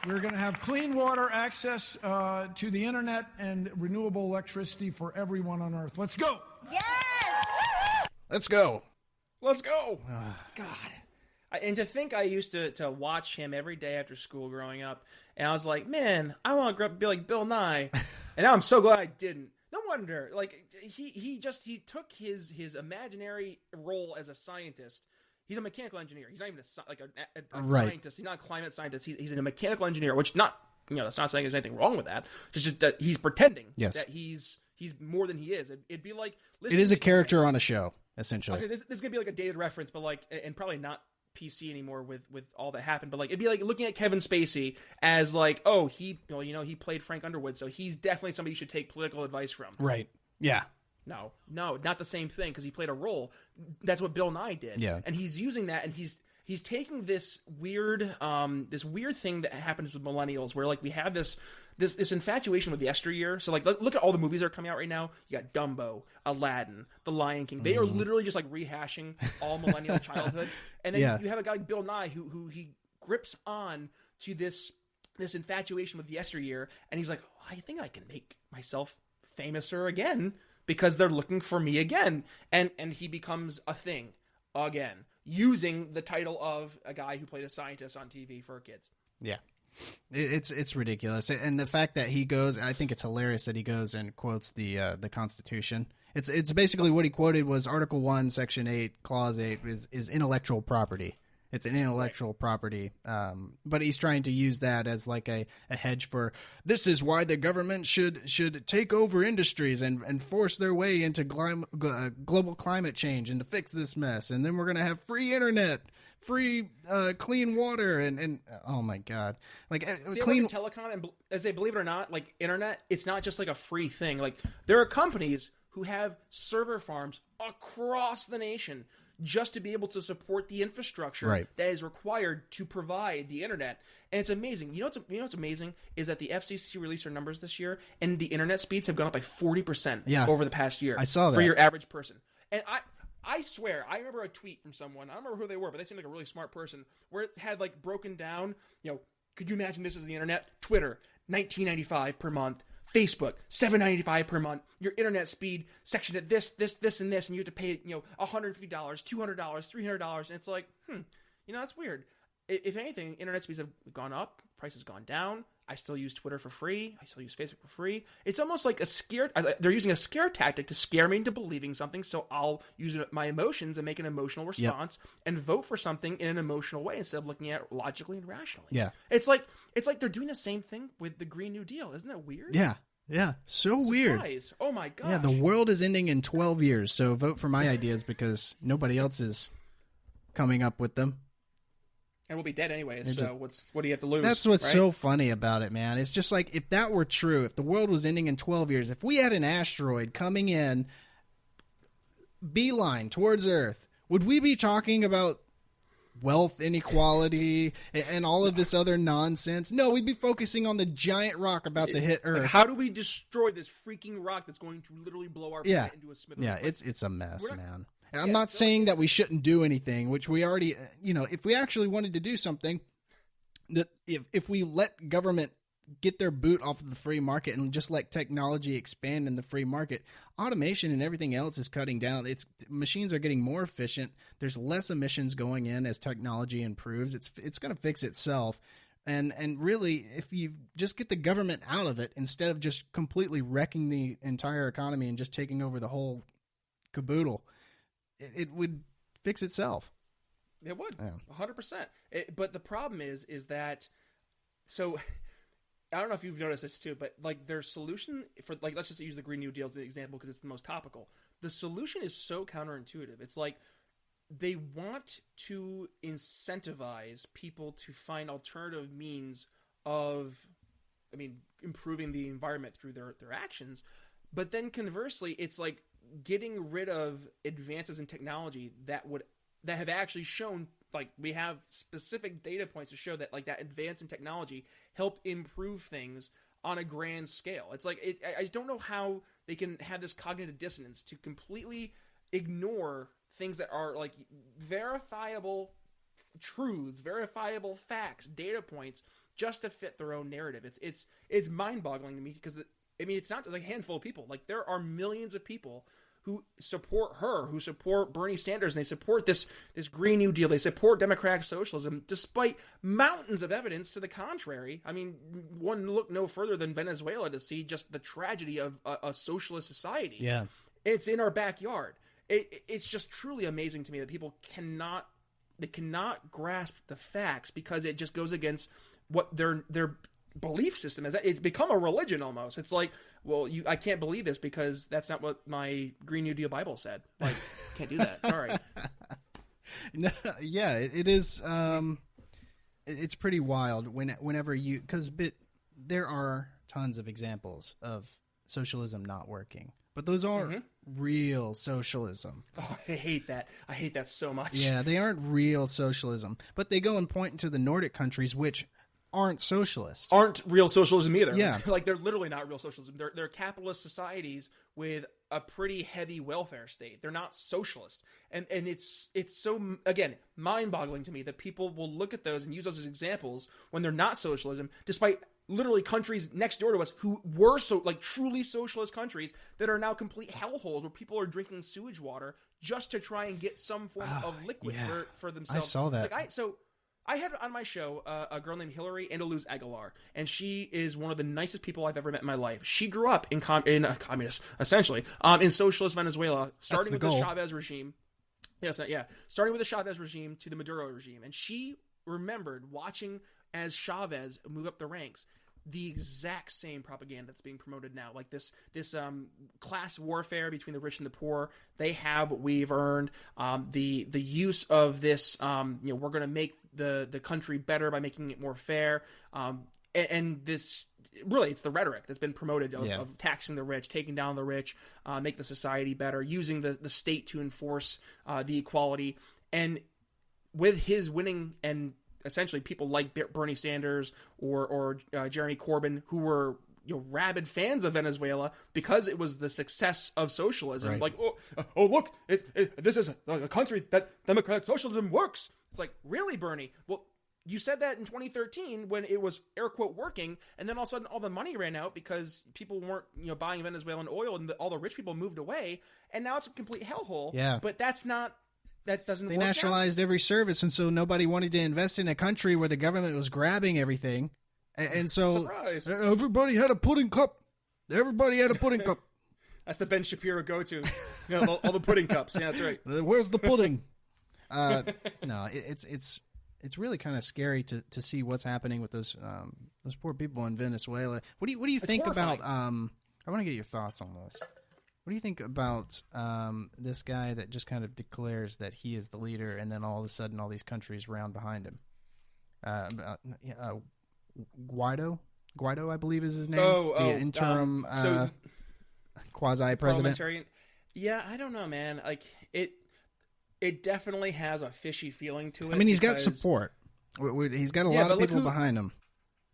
Speaker 6: we're going to have clean water, access to the internet, and renewable electricity for everyone on Earth. Let's go.
Speaker 4: Yes!
Speaker 2: Let's go.
Speaker 3: Let's go. God. And to think I used to watch him every day after school growing up, and I was like, man, I want to grow up and be like Bill Nye. And now I'm so glad I didn't. No wonder. Like, he took his imaginary role as a scientist. He's a mechanical engineer. He's not even a scientist. He's not a climate scientist. He's a mechanical engineer, which that's not saying there's anything wrong with that. It's just that he's pretending that he's more than he is. It'd be like
Speaker 2: it is a character on a show, essentially.
Speaker 3: This is gonna be like a dated reference, but and probably not PC anymore with all that happened. But it'd be like looking at Kevin Spacey as he played Frank Underwood, so he's definitely somebody you should take political advice from.
Speaker 2: Right. Yeah.
Speaker 3: No, not the same thing, because he played a role. That's what Bill Nye did.
Speaker 2: Yeah.
Speaker 3: And he's using that, and he's taking this weird thing that happens with millennials, where we have this infatuation with yesteryear. So look at all the movies that are coming out right now. You got Dumbo, Aladdin, The Lion King. They are literally just rehashing all millennial childhood. And then you have a guy like Bill Nye who he grips on to this infatuation with yesteryear, and he's like, oh, I think I can make myself famouser again, because they're looking for me again. And he becomes a thing again, using the title of a guy who played a scientist on TV for kids.
Speaker 2: Yeah. It's ridiculous. And the fact that he goes, I think it's hilarious that he goes and quotes the Constitution. It's basically what he quoted was Article 1, Section 8, Clause 8 is intellectual property. It's an intellectual property, but he's trying to use that as a hedge for, this is why the government should take over industries and force their way into global climate change and to fix this mess. And then we're going to have free internet, free clean water, and oh my God.
Speaker 3: Clean telecom, and as they believe it or not, internet, it's not just a free thing. There are companies who have server farms across the nation just to be able to support the infrastructure that is required to provide the internet. And it's amazing. You know what's amazing is that the FCC released their numbers this year, and the internet speeds have gone up by 40% over the past year.
Speaker 2: I saw that.
Speaker 3: For your average person. And I swear, I remember a tweet from someone, I don't remember who they were, but they seemed like a really smart person, where it had broken down, could you imagine this is the internet? Twitter, $19.95 per month. Facebook, $7.95 per month. Your internet speed sectioned at this, and this, and you have to pay, $150, $200, $300, and it's that's weird. If anything, internet speeds have gone up, prices gone down. I still use Twitter for free. I still use Facebook for free. It's almost like they're using a scare tactic to scare me into believing something. So I'll use my emotions and make an emotional response and vote for something in an emotional way instead of looking at it logically and rationally.
Speaker 2: Yeah.
Speaker 3: It's like they're doing the same thing with the Green New Deal. Isn't that weird?
Speaker 2: Yeah. Yeah. So weird.
Speaker 3: Oh my gosh.
Speaker 2: Yeah. The world is ending in 12 years. So vote for my ideas because nobody else is coming up with them.
Speaker 3: And we'll be dead anyway, so what do you have to lose?
Speaker 2: That's what's so funny about it, man. It's just like, if that were true, if the world was ending in 12 years, if we had an asteroid coming in, beeline towards Earth, would we be talking about wealth inequality and all of this other nonsense? No, we'd be focusing on the giant rock about to hit Earth.
Speaker 3: Like, how do we destroy this freaking rock that's going to literally blow our planet into a smithereens?
Speaker 2: Yeah, it's a mess, man. I'm not saying that we shouldn't do anything, which we already, if we actually wanted to do something, that if we let government get their boot off of the free market and just let technology expand in the free market, automation and everything else is cutting down. Machines are getting more efficient. There's less emissions going in as technology improves. It's going to fix itself. And really, if you just get the government out of it instead of just completely wrecking the entire economy and just taking over the whole caboodle, it would fix itself.
Speaker 3: It would, 100%. But the problem is that, so I don't know if you've noticed this too, but like their solution for, like, let's just use the Green New Deal as an example because it's the most topical. The solution is so counterintuitive. It's like they want to incentivize people to find alternative means of, improving the environment through their actions. But then conversely, it's like getting rid of advances in technology that have actually shown, like, we have specific data points to show that, like, that advance in technology helped improve things on a grand scale. It's like, I don't know how they can have this cognitive dissonance to completely ignore things that are, like, verifiable truths, verifiable facts, data points, just to fit their own narrative. It's mind-boggling to me because it's not like a handful of people. Like, there are millions of people who support her, who support Bernie Sanders, and they support this Green New Deal. They support democratic socialism, despite mountains of evidence to the contrary. One look no further than Venezuela to see just the tragedy of a socialist society.
Speaker 2: Yeah,
Speaker 3: it's in our backyard. It's just truly amazing to me that people cannot grasp the facts because it just goes against what their belief system is. It's become a religion almost. It's like, well, I can't believe this because that's not what my Green New Deal Bible said. Like, can't do that. Sorry.
Speaker 2: No, yeah, it is. It's pretty wild whenever because there are tons of examples of socialism not working, but those aren't real socialism.
Speaker 3: Oh, I hate that. I hate that so much.
Speaker 2: Yeah, they aren't real socialism, but they go and point to the Nordic countries, which aren't socialist.
Speaker 3: Aren't real socialism either.
Speaker 2: Yeah.
Speaker 3: Like, they're literally not real socialism. They're capitalist societies with a pretty heavy welfare state. They're not socialist. And it's so, again, mind-boggling to me that people will look at those and use those as examples when they're not socialism, despite literally countries next door to us who were truly socialist countries that are now complete hellholes where people are drinking sewage water just to try and get some form of liquid for themselves.
Speaker 2: I saw that.
Speaker 3: I had on my show a girl named Hillary Andaluz Aguilar, and she is one of the nicest people I've ever met in my life. She grew up in communist, essentially, in socialist Venezuela, starting with the Chavez regime. Starting with the Chavez regime to the Maduro regime. And she remembered watching as Chavez move up the ranks the exact same propaganda that's being promoted now, like this class warfare between the rich and the poor. They have what we've earned. The use of this, we're going to make the country better by making it more fair. And this really, it's the rhetoric that's been promoted of taxing the rich, taking down the rich, make the society better, using the state to enforce the equality. And with his winning and essentially people like Bernie Sanders or Jeremy Corbyn, who were rabid fans of Venezuela because it was the success of socialism.
Speaker 2: Right.
Speaker 3: Like, look, this is a country that democratic socialism works. It's like, really, Bernie? Well, you said that in 2013 when it was air quote working, and then all of a sudden all the money ran out because people weren't buying Venezuelan oil, and all the rich people moved away, and now it's a complete hellhole.
Speaker 2: Yeah,
Speaker 3: but that doesn't.
Speaker 2: They
Speaker 3: work
Speaker 2: nationalized
Speaker 3: out.
Speaker 2: every service, and so nobody wanted to invest in a country where the government was grabbing everything. And so
Speaker 3: Surprise.
Speaker 2: everybody had a pudding cup. Everybody had a pudding cup.
Speaker 3: That's the Ben Shapiro go-to. All the pudding cups. Yeah, that's right.
Speaker 2: Where's the pudding? No, it's really kind of scary to see what's happening with those poor people in Venezuela. What do you think
Speaker 3: horrifying.
Speaker 2: about? I want to get your thoughts on this. What do you think about this guy that just kind of declares that he is the leader, and then all of a sudden all these countries round behind him? Guaido, I believe is his name. The interim quasi-president.
Speaker 3: Parliamentarian. Yeah, I don't know, man. Like it definitely has a fishy feeling to it.
Speaker 2: I mean, he's got support. He's got a lot of people behind him.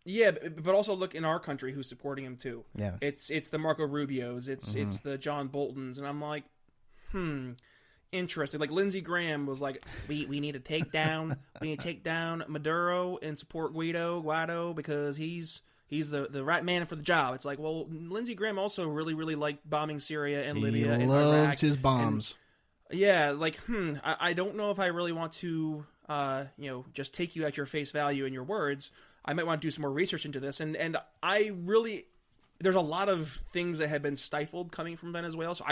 Speaker 3: Yeah, but also look in our country who's supporting him too.
Speaker 2: Yeah,
Speaker 3: it's the Marco Rubios, it's the John Boltons, and I'm like, interesting. Like Lindsey Graham was like, we need to take down Maduro and support Guaido because he's the right man for the job. It's like, well, Lindsey Graham also really liked bombing Syria and Libya and Iraq. He loves
Speaker 2: his bombs.
Speaker 3: Yeah, like, I don't know if I really want to, just take you at your face value in your words. I might want to do some more research into this. And there's a lot of things that have been stifled coming from Venezuela. So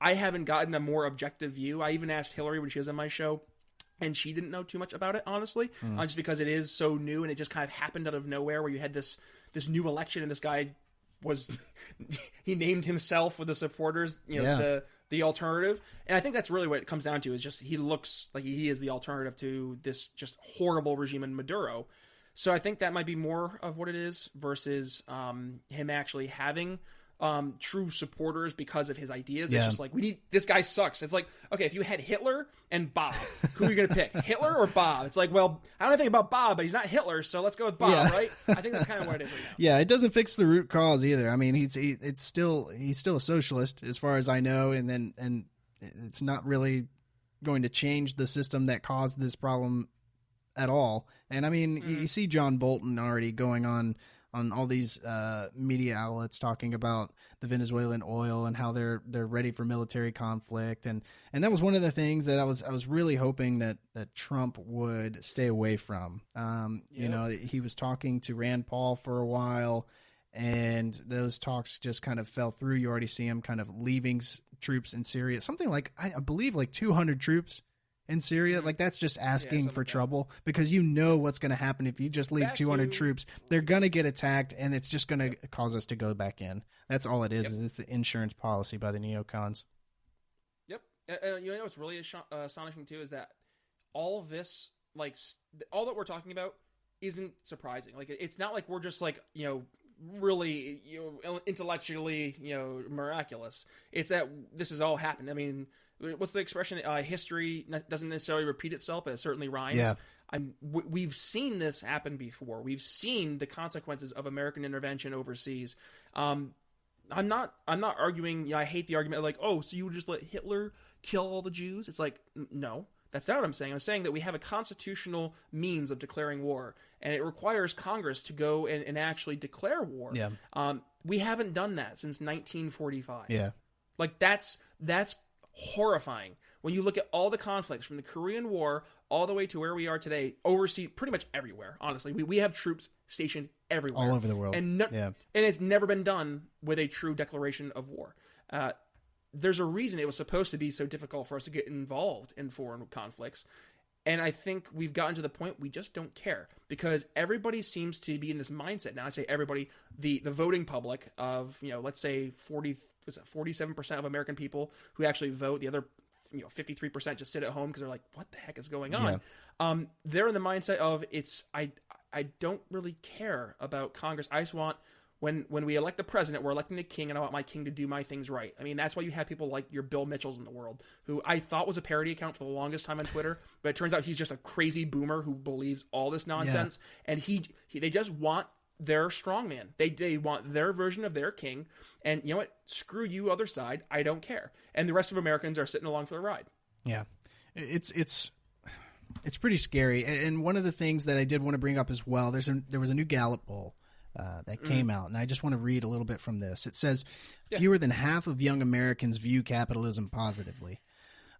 Speaker 3: I haven't gotten a more objective view. I even asked Hillary when she was on my show, and she didn't know too much about it, honestly, just because it is so new and it just kind of happened out of nowhere where you had this new election and this guy he named himself with the supporters, the alternative. And I think that's really what it comes down to is just he looks like he is the alternative to this just horrible regime in Maduro. So I think that might be more of what it is versus him actually having true supporters because of his ideas. It's just like, this guy sucks. It's like, okay, if you had Hitler and Bob, who are you going to pick? Hitler or Bob? It's like, well, I don't know anything about Bob, but he's not Hitler, so let's go with Bob, right? I think that's kind of what it is right now.
Speaker 2: Yeah, it doesn't fix the root cause either. I mean, he's still a socialist as far as I know, and it's not really going to change the system that caused this problem at all. And I mean, you see John Bolton already going on all these media outlets talking about the Venezuelan oil and how they're ready for military conflict, and that was one of the things that I was really hoping that Trump would stay away from. You know, he was talking to Rand Paul for a while, and those talks just kind of fell through. You already see him kind of leaving troops in Syria, something like I believe like 200 troops in Syria. Like, that's just asking for trouble, because you know what's going to happen if you just leave 200 troops. They're going to get attacked, and it's just going to cause us to go back in. That's all it is. Is it's the insurance policy by the neocons.
Speaker 3: Yep. You know what's really astonishing too is that all of this, like all that we're talking about, isn't surprising. Like, it's not like we're just like, really, intellectually, miraculous. It's that this has all happened. I mean, what's the expression? History doesn't necessarily repeat itself, but it certainly rhymes.
Speaker 2: Yeah.
Speaker 3: We've seen this happen before. We've seen the consequences of American intervention overseas. I'm not arguing. I hate the argument like, oh, so you would just let Hitler kill all the Jews? It's like, no, that's not what I'm saying. I'm saying that we have a constitutional means of declaring war, and it requires Congress to go and actually declare war.
Speaker 2: Yeah.
Speaker 3: We haven't done that since 1945.
Speaker 2: Yeah.
Speaker 3: Like, that's horrifying when you look at all the conflicts from the Korean War all the way to where we are today, overseas, pretty much everywhere. Honestly, we have troops stationed everywhere,
Speaker 2: all over the world,
Speaker 3: and it's never been done with a true declaration of war. There's a reason it was supposed to be so difficult for us to get involved in foreign conflicts. And I think we've gotten to the point we just don't care, because everybody seems to be in this mindset now. I say everybody, the voting public of, let's say 47% of American people who actually vote. The other, 53% just sit at home because they're like, what the heck is going on? Yeah. They're in the mindset of I don't really care about Congress. I just want, when we elect the president, we're electing the king, and I want my king to do my things right. I mean, that's why you have people like your Bill Mitchells in the world, who I thought was a parody account for the longest time on Twitter, but it turns out he's just a crazy boomer who believes all this nonsense. Yeah. And they just want their strongman. They want their version of their king. And you know what? Screw you, other side. I don't care. And the rest of Americans are sitting along for the ride.
Speaker 2: Yeah. It's pretty scary. And one of the things that I did want to bring up as well, there was a new Gallup poll that came out, and I just want to read a little bit from this. It says, fewer than half of young Americans view capitalism positively.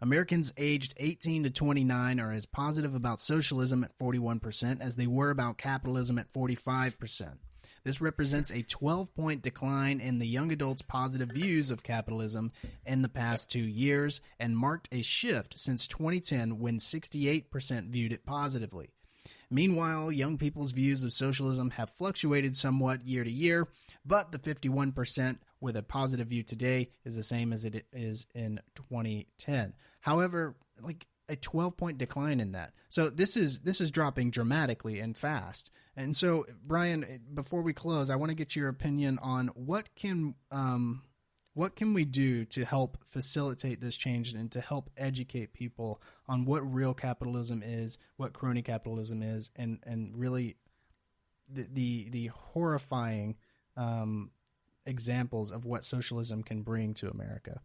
Speaker 2: Americans aged 18 to 29 are as positive about socialism at 41% as they were about capitalism at 45%. This represents a 12-point decline in the young adults' positive views of capitalism in the past 2 years and marked a shift since 2010 when 68% viewed it positively. Meanwhile, young people's views of socialism have fluctuated somewhat year to year, but the 51% with a positive view today is the same as it is in 2010. However, like a 12-point decline in that. So this is dropping dramatically and fast. And so, Brian, before we close, I want to get your opinion on what can we do to help facilitate this change and to help educate people on what real capitalism is, what crony capitalism is, and really the horrifying examples of what socialism can bring to America.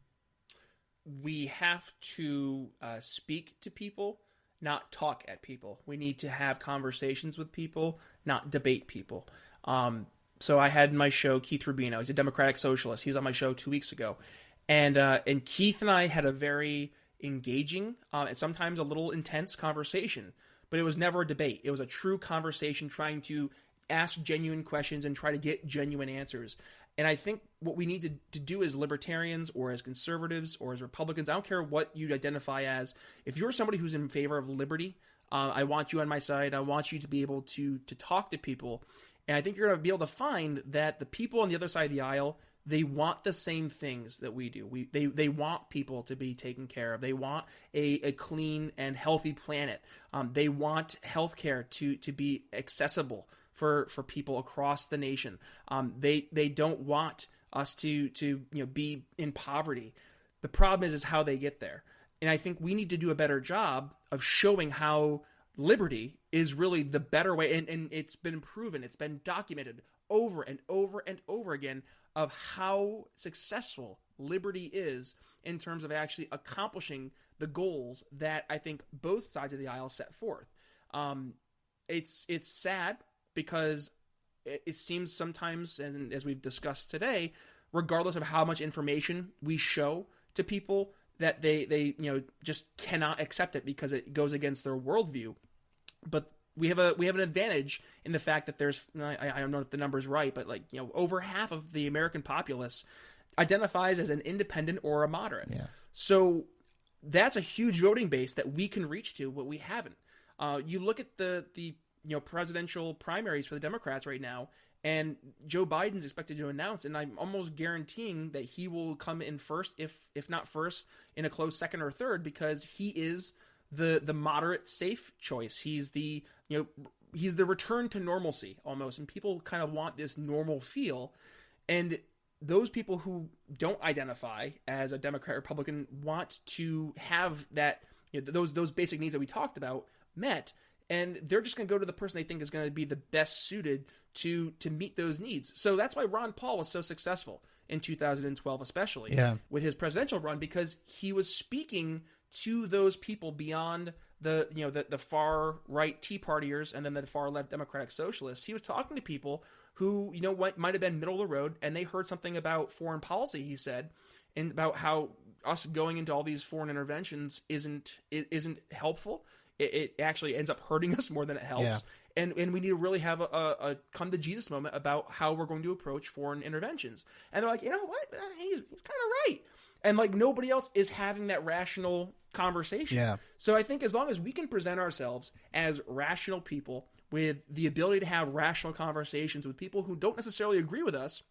Speaker 3: We have to speak to people, not talk at people. We need to have conversations with people, not debate people. So I had in my show Keith Rubino. He's a Democratic socialist. He was on my show 2 weeks ago. And Keith and I had a very engaging and sometimes a little intense conversation. But it was never a debate. It was a true conversation trying to ask genuine questions and try to get genuine answers. And I think what we need to do as libertarians or as conservatives or as Republicans, I don't care what you identify as, if you're somebody who's in favor of liberty, I want you on my side. I want you to be able to talk to people. And I think you're going to be able to find that the people on the other side of the aisle, they want the same things that we do. They want people to be taken care of. They want a clean and healthy planet. They want healthcare to be accessible for people across the nation. They don't want us to be in poverty. The problem is how they get there. And I think we need to do a better job of showing how liberty is really the better way. And it's been proven, it's been documented over and over and over again of how successful liberty is in terms of actually accomplishing the goals that I think both sides of the aisle set forth. It's sad because it seems sometimes, and as we've discussed today, regardless of how much information we show to people, that they just cannot accept it because it goes against their worldview. But we have an advantage in the fact that there's, I don't know if the number's right, but over half of the American populace identifies as an independent or a moderate. Yeah. So that's a huge voting base that we can reach to, but we haven't. You look at the presidential primaries for the Democrats right now, and Joe Biden's expected to announce, and I'm almost guaranteeing that he will come in first, if not first, in a close second or third, because he is the moderate safe choice. He's the return to normalcy almost, and people kind of want this normal feel. And those people who don't identify as a Democrat or Republican want to have that, those basic needs that we talked about met. And they're just going to go to the person they think is going to be the best suited to meet those needs. So that's why Ron Paul was so successful in 2012, especially with his presidential run, because he was speaking to those people beyond the far right Tea Partiers and then the far left Democratic Socialists. He was talking to people who might have been middle of the road, and they heard something about foreign policy, he said, and about how us going into all these foreign interventions isn't helpful. It actually ends up hurting us more than it helps. Yeah. And we need to really have a come to Jesus moment about how we're going to approach foreign interventions. And they're like, you know what? He's kind of right. And nobody else is having that rational conversation. Yeah. So I think as long as we can present ourselves as rational people with the ability to have rational conversations with people who don't necessarily agree with us,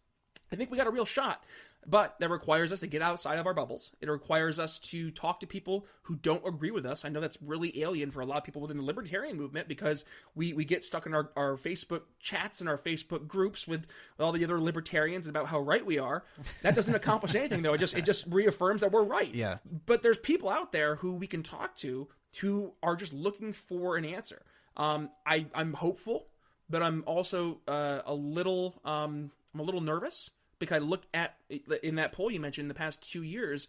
Speaker 3: I think we got a real shot. But that requires us to get outside of our bubbles. It requires us to talk to people who don't agree with us. I know that's really alien for a lot of people within the libertarian movement, because we get stuck in our Facebook chats and our Facebook groups with all the other libertarians about how right we are. That doesn't accomplish anything, though. It just reaffirms that we're right. Yeah. But there's people out there who we can talk to who are just looking for an answer. I'm hopeful, but I'm also a little nervous. Because I look at, in that poll you mentioned, in the past 2 years,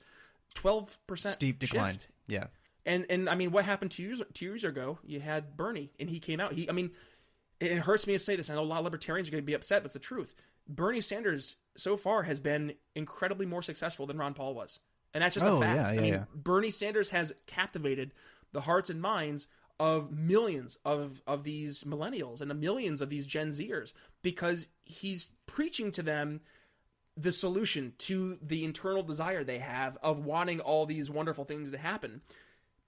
Speaker 3: 12%
Speaker 2: steep decline.
Speaker 3: Shift.
Speaker 2: Yeah.
Speaker 3: And I mean, what happened 2 years ago? You had Bernie, and he came out. It hurts me to say this. I know a lot of libertarians are going to be upset, but it's the truth. Bernie Sanders, so far, has been incredibly more successful than Ron Paul was. And that's just a fact.
Speaker 2: Yeah,
Speaker 3: I mean, Bernie Sanders has captivated the hearts and minds of millions of these millennials and millions of these Gen Zers, because he's preaching to them the solution to the internal desire they have of wanting all these wonderful things to happen.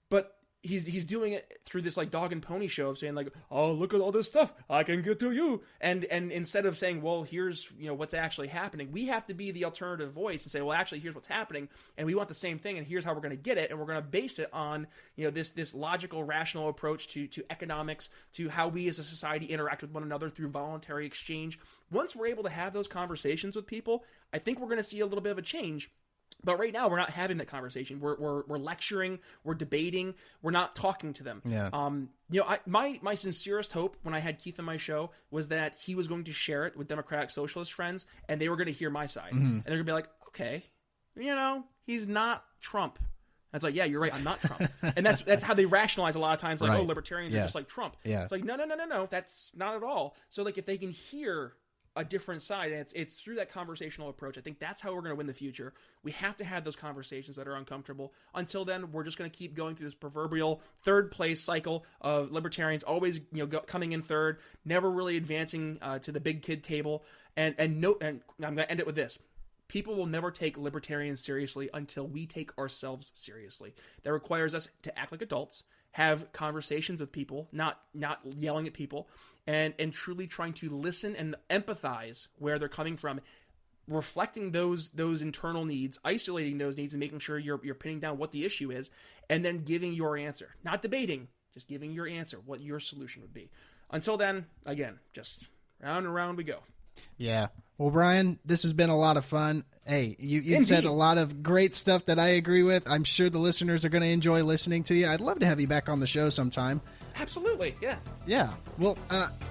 Speaker 3: But he's doing it through this like dog and pony show of saying like, oh, look at all this stuff I can get to you. And instead of saying, well, here's, what's actually happening, we have to be the alternative voice and say, well, actually, here's what's happening. And we want the same thing. And here's how we're going to get it. And we're going to base it on, this logical, rational approach to economics, to how we as a society interact with one another through voluntary exchange. Once we're able to have those conversations with people, I think we're going to see a little bit of a change. But right now, we're not having that conversation. We're lecturing, we're debating, we're not talking to them.
Speaker 2: Yeah.
Speaker 3: My sincerest hope when I had Keith on my show was that he was going to share it with Democratic Socialist friends, and they were going to hear my side, and they're going to be like, okay, he's not Trump. And it's like, yeah, you're right, I'm not Trump. And that's how they rationalize a lot of times, like, oh, libertarians are just like Trump.
Speaker 2: Yeah.
Speaker 3: It's like, no, that's not at all. So like, if they can hear a different side, and it's through that conversational approach, I think that's how we're going to win the future. We have to have those conversations that are uncomfortable. Until then, we're just going to keep going through this proverbial third place cycle of libertarians always coming in third, never really advancing to the big kid table. And I'm going to end it with this. People will never take libertarians seriously until we take ourselves seriously. That requires us to act like adults, have conversations with people, not yelling at people, and truly trying to listen and empathize where they're coming from, reflecting those internal needs, isolating those needs, and making sure you're pinning down what the issue is, and then giving your answer. Not debating, just giving your answer, what your solution would be. Until then, again, just round and round we go.
Speaker 2: Yeah. Well, Brian, this has been a lot of fun. Hey, you said a lot of great stuff that I agree with. I'm sure the listeners are going to enjoy listening to you. I'd love to have you back on the show sometime.
Speaker 3: Absolutely, yeah.
Speaker 2: Yeah. Well,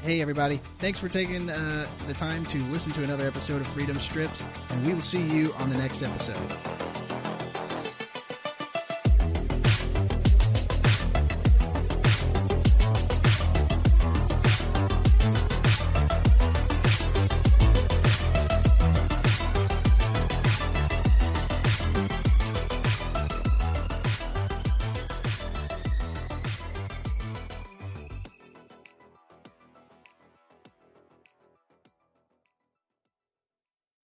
Speaker 2: hey, everybody. Thanks for taking the time to listen to another episode of Freedom Strips, and we will see you on the next episode.